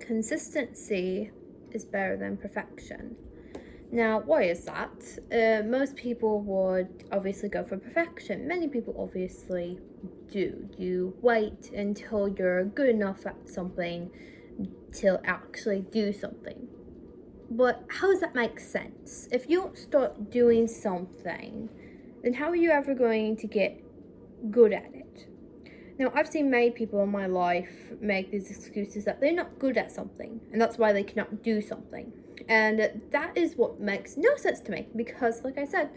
consistency is better than perfection. Now, why is that? Most people would obviously go for perfection. Many people obviously do. You wait until you're good enough at something to actually do something. But how does that make sense? If you don't start doing something, then how are you ever going to get good at it? Now, I've seen many people in my life make these excuses that they're not good at something, and that's why they cannot do something. And that is what makes no sense to me, because, like I said,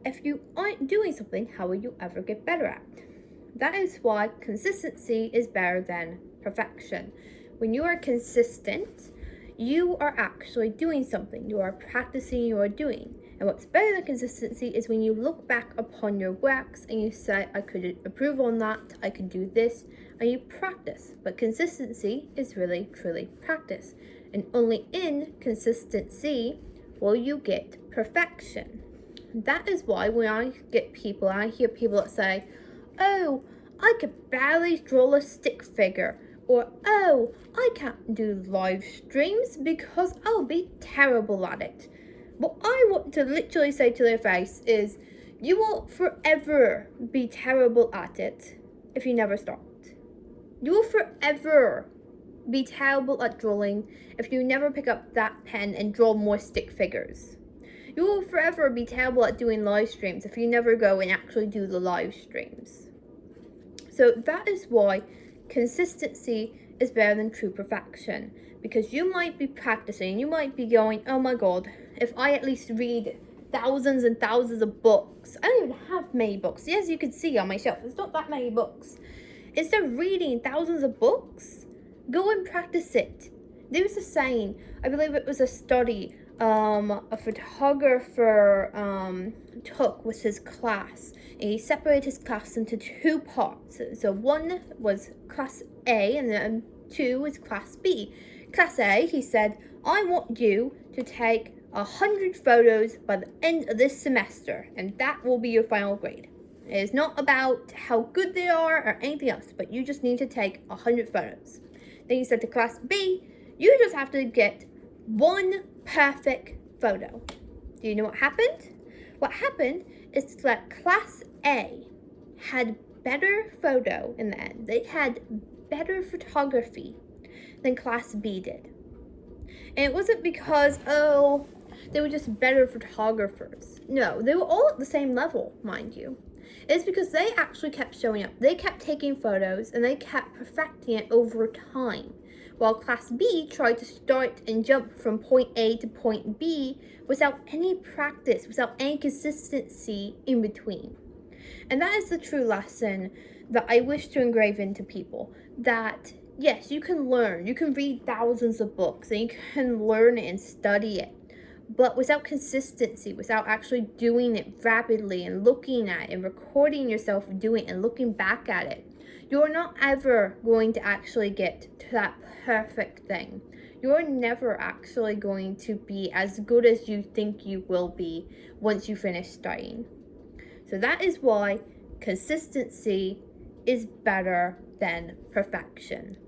if you aren't doing something, how will you ever get better at it? That is why consistency is better than perfection. When you are consistent, you are actually doing something. You are practicing, you are doing. And what's better than consistency is when you look back upon your works and you say, I could improve on that, I could do this, and you practice. But consistency is really, truly practice. And only in consistency will you get perfection. That is why when I hear people that say, oh, I could barely draw a stick figure, or oh, I can't do live streams because I'll be terrible at it. What I want to literally say to their face is, you will forever be terrible at it if you never start. You will forever be terrible at drawing if you never pick up that pen and draw more stick figures. You will forever be terrible at doing live streams if you never go and actually do the live streams. So that is why consistency is better than true perfection. Because you might be practicing, you might be going, oh my god, if I at least read thousands and thousands of books. I don't even have many books. As you can see on my shelf, there's not that many books. Instead of reading thousands of books, go and practice it. There was a saying, I believe it was a study a photographer took with his class, and he separated his class into two parts. So one was class A and then two was class B. Class A, he said, I want you to take 100 photos by the end of this semester, and that will be your final grade. It is not about how good they are or anything else, but you just need to take 100 photos. Then he said to class B, you just have to get one perfect photo. Do you know what happened? What happened is that class A had better photo in the end. They had better photography than class B did. And it wasn't because, oh, they were just better photographers. No, they were all at the same level, mind you. It's because they actually kept showing up. They kept taking photos and they kept perfecting it over time. While class B tried to start and jump from point A to point B without any practice, without any consistency in between. And that is the true lesson that I wish to engrave into people. That yes, you can learn, you can read thousands of books and you can learn it and study it. But without consistency, without actually doing it rapidly and looking at it and recording yourself doing it and looking back at it, you're not ever going to actually get to that perfect thing. You're never actually going to be as good as you think you will be once you finish studying. So that is why consistency is better than perfection.